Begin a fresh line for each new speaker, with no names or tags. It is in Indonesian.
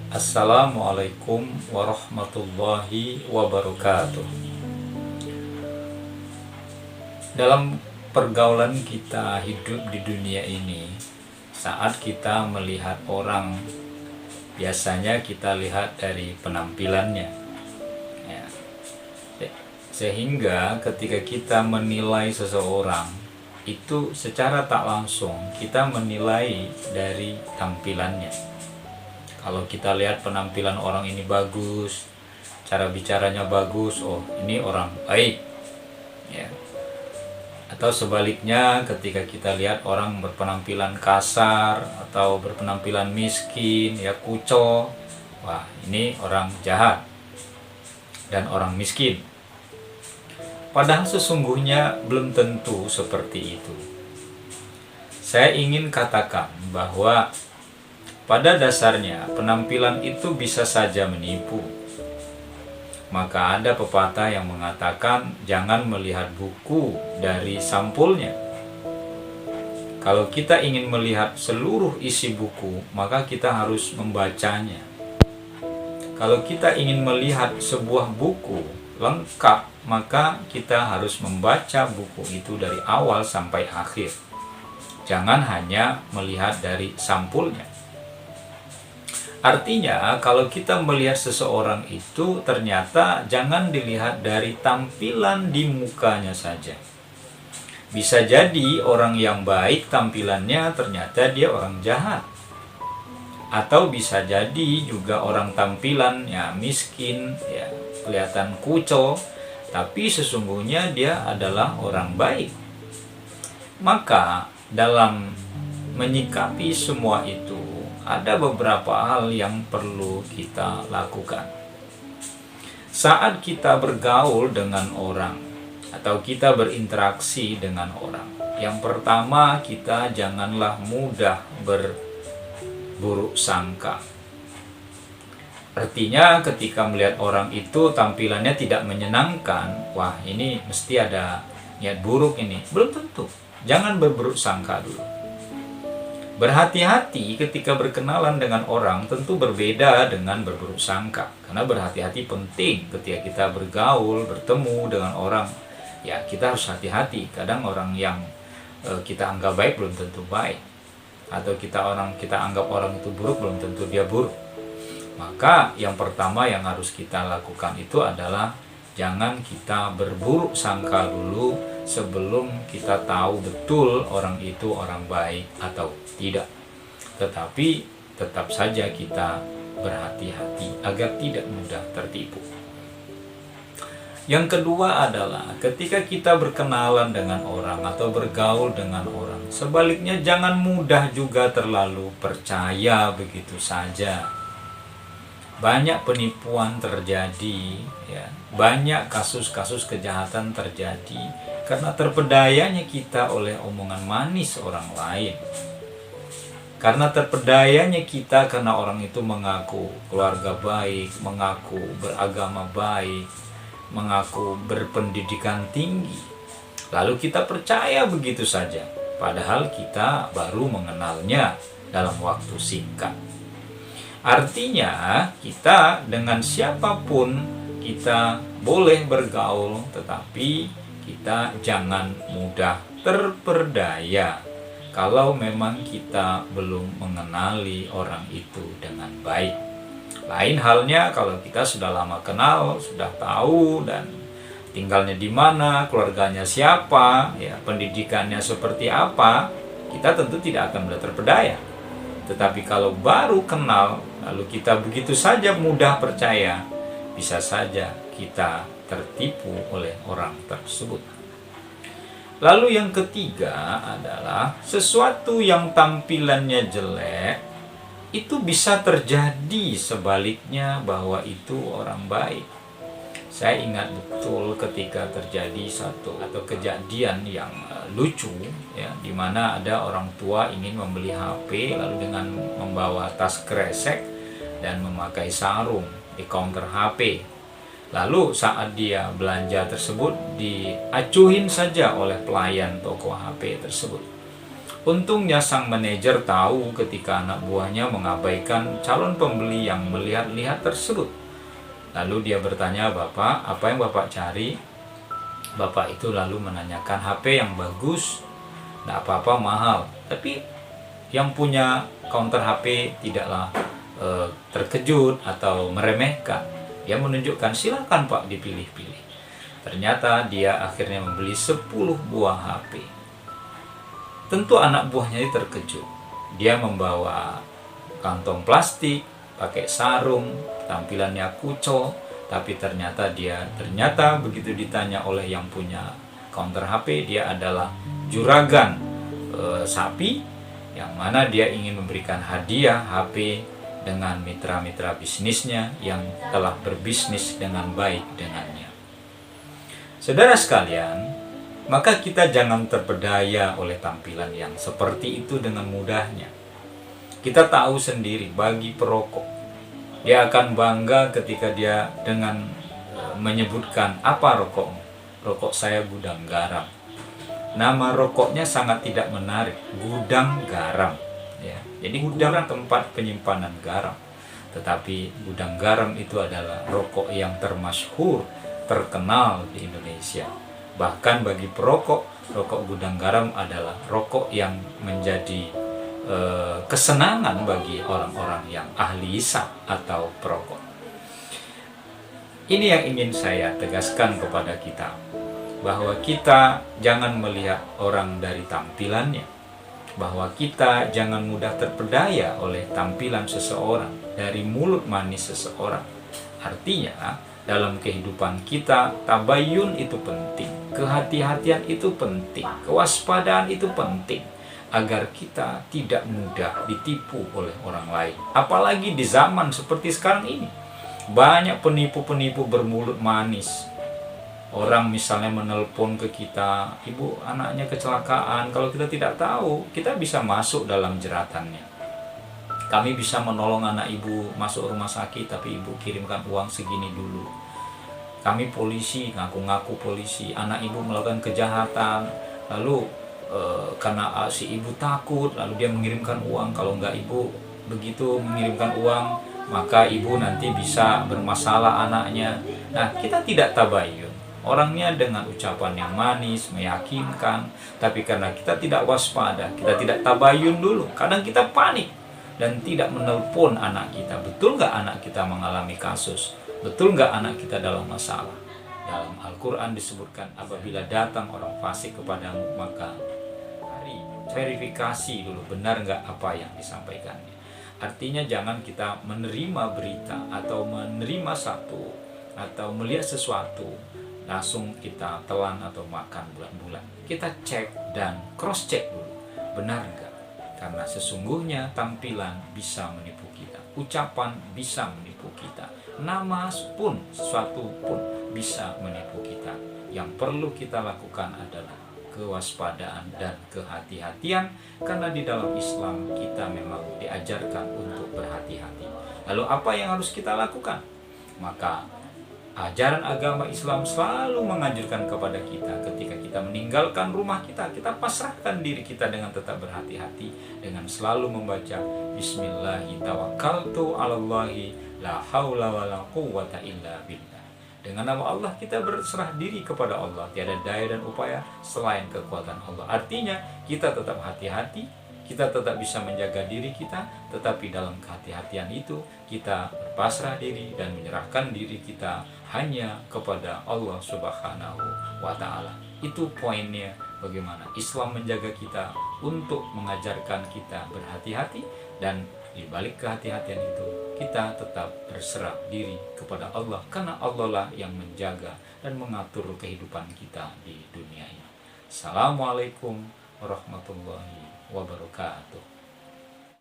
Assalamualaikum warahmatullahi wabarakatuh. Dalam pergaulan kita hidup di dunia ini, saat kita melihat orang, biasanya kita lihat dari penampilannya, ya. Sehingga ketika kita menilai seseorang, itu secara tak langsung kita menilai dari tampilannya. Kalau kita lihat penampilan orang ini bagus, cara bicaranya bagus, oh ini orang baik, ya. Atau sebaliknya, ketika kita lihat orang berpenampilan kasar atau berpenampilan miskin, ya kuco, wah ini orang jahat dan orang miskin. Padahal sesungguhnya belum tentu seperti itu. Saya ingin katakan bahwa pada dasarnya penampilan itu bisa saja menipu. Maka ada pepatah yang mengatakan jangan melihat buku dari sampulnya. Kalau kita ingin melihat seluruh isi buku, maka kita harus membacanya. Kalau kita ingin melihat sebuah buku lengkap, maka kita harus membaca buku itu dari awal sampai akhir. Jangan hanya melihat dari sampulnya. Artinya, kalau kita melihat seseorang itu, ternyata jangan dilihat dari tampilan di mukanya saja. Bisa jadi orang yang baik tampilannya, ternyata dia orang jahat. Atau bisa jadi juga orang tampilannya miskin, ya, kelihatan kuco, tapi sesungguhnya dia adalah orang baik. Maka dalam menyikapi semua itu, ada beberapa hal yang perlu kita lakukan. Saat kita bergaul dengan orang atau kita berinteraksi dengan orang, yang pertama, kita janganlah mudah berburuk sangka. Artinya ketika melihat orang itu tampilannya tidak menyenangkan, wah ini mesti ada niat buruk ini. Belum tentu. Jangan berburuk sangka dulu. Berhati-hati ketika berkenalan dengan orang, tentu berbeda dengan berburuk sangka. Karena berhati-hati penting ketika kita bergaul, bertemu dengan orang. Ya, kita harus hati-hati. Kadang orang yang kita anggap baik belum tentu baik. Atau kita anggap orang itu buruk belum tentu dia buruk. Maka yang pertama yang harus kita lakukan itu adalah jangan kita berburuk sangka dulu sebelum kita tahu betul orang itu orang baik atau tidak. Tetapi tetap saja kita berhati-hati agar tidak mudah tertipu. Yang kedua adalah ketika kita berkenalan dengan orang atau bergaul dengan orang, sebaliknya jangan mudah juga terlalu percaya begitu saja. Banyak penipuan terjadi, ya, banyak kasus-kasus kejahatan terjadi karena terpedayanya kita oleh omongan manis orang lain. Karena terpedayanya kita karena orang itu mengaku keluarga baik, mengaku beragama baik, mengaku berpendidikan tinggi. Lalu kita percaya begitu saja, padahal kita baru mengenalnya dalam waktu singkat. Artinya kita dengan siapapun kita boleh bergaul, tetapi kita jangan mudah terperdaya kalau memang kita belum mengenali orang itu dengan baik. Lain halnya kalau kita sudah lama kenal, sudah tahu dan tinggalnya di mana, keluarganya siapa, ya, pendidikannya seperti apa, kita tentu tidak akan mudah terperdaya. Tetapi kalau baru kenal, lalu kita begitu saja mudah percaya, bisa saja kita tertipu oleh orang tersebut. Lalu yang ketiga adalah sesuatu yang tampilannya jelek, itu bisa terjadi sebaliknya bahwa itu orang baik. Saya ingat betul ketika terjadi satu atau kejadian yang lucu, ya, di mana ada orang tua ingin membeli HP lalu dengan membawa tas kresek dan memakai sarung di counter HP. Lalu saat dia belanja tersebut diacuhin saja oleh pelayan toko HP tersebut. Untungnya sang manajer tahu ketika anak buahnya mengabaikan calon pembeli yang melihat-lihat tersebut. Lalu dia bertanya, "Bapak, apa yang Bapak cari?" Bapak itu lalu menanyakan, "HP yang bagus, tidak apa-apa mahal." Tapi yang punya counter HP tidaklah terkejut atau meremehkan. Dia menunjukkan, "Silakan Pak, dipilih-pilih." Ternyata dia akhirnya membeli 10 buah HP. Tentu anak buahnya itu terkejut. Dia membawa kantong plastik, pakai sarung, tampilannya kucel, tapi ternyata begitu ditanya oleh yang punya counter HP, dia adalah juragan sapi, yang mana dia ingin memberikan hadiah HP dengan mitra-mitra bisnisnya yang telah berbisnis dengan baik dengannya. Saudara sekalian, maka kita jangan terpedaya oleh tampilan yang seperti itu dengan mudahnya. Kita tahu sendiri, bagi perokok, dia akan bangga ketika dia dengan menyebutkan, "Apa rokok? Rokok saya gudang garam." Nama rokoknya sangat tidak menarik, gudang garam. Ya, jadi gudang tempat penyimpanan garam. Tetapi gudang garam itu adalah rokok yang termasyhur, terkenal di Indonesia. Bahkan bagi perokok, rokok gudang garam adalah rokok yang menjadi kesenangan bagi orang-orang yang ahli hisap atau perokok. Ini yang ingin saya tegaskan kepada kita, bahwa kita jangan melihat orang dari tampilannya, bahwa kita jangan mudah terpedaya oleh tampilan seseorang, dari mulut manis seseorang. Artinya, dalam kehidupan kita, tabayun itu penting, kehati-hatian itu penting, kewaspadaan itu penting, agar kita tidak mudah ditipu oleh orang lain. Apalagi di zaman seperti sekarang ini, banyak penipu-penipu bermulut manis. Orang misalnya menelpon ke kita, "Ibu, anaknya kecelakaan." Kalau kita tidak tahu, kita bisa masuk dalam jeratannya. Kami bisa menolong anak ibu masuk rumah sakit, tapi ibu kirimkan uang segini dulu. Kami polisi, ngaku-ngaku polisi, anak ibu melakukan kejahatan, lalu karena si ibu takut, lalu dia mengirimkan uang. Kalau enggak ibu begitu mengirimkan uang, maka ibu nanti bisa bermasalah anaknya. Nah, kita tidak tabayun. Orangnya dengan ucapan yang manis, meyakinkan, tapi karena kita tidak waspada, kita tidak tabayun dulu, kadang kita panik dan tidak menelpon anak kita. Betul nggak anak kita mengalami kasus? Betul nggak anak kita dalam masalah? Dalam Al-Quran disebutkan, apabila datang orang fasik kepadamu, maka mari verifikasi dulu, benar nggak apa yang disampaikannya. Artinya jangan kita menerima berita atau menerima satu atau melihat sesuatu langsung kita telan atau makan bulat-bulat. Kita cek dan cross check dulu, benar nggak? Karena sesungguhnya tampilan bisa menipu kita, ucapan bisa menipu kita, nama pun, sesuatu pun bisa menipu kita. Yang perlu kita lakukan adalah kewaspadaan dan kehati-hatian, karena di dalam Islam kita memang diajarkan untuk berhati-hati. Lalu apa yang harus kita lakukan? Maka ajaran agama Islam selalu menganjurkan kepada kita, ketika kita meninggalkan rumah kita, kita pasrahkan diri kita dengan tetap berhati-hati, dengan selalu membaca Bismillahi tawakkaltu 'alallahi la haula wala quwwata illa billah. Dengan nama Allah kita berserah diri kepada Allah, tiada daya dan upaya selain kekuatan Allah. Artinya kita tetap hati-hati, kita tetap bisa menjaga diri kita, tetapi dalam kehati-hatian itu kita berpasrah diri dan menyerahkan diri kita hanya kepada Allah Subhanahu wa Ta'ala. Itu poinnya, bagaimana Islam menjaga kita untuk mengajarkan kita berhati-hati, dan di balik kehati-hatian itu kita tetap berserah diri kepada Allah, karena Allah lah yang menjaga dan mengatur kehidupan kita di dunia ini. Assalamualaikum warahmatullahi wabarakatuh.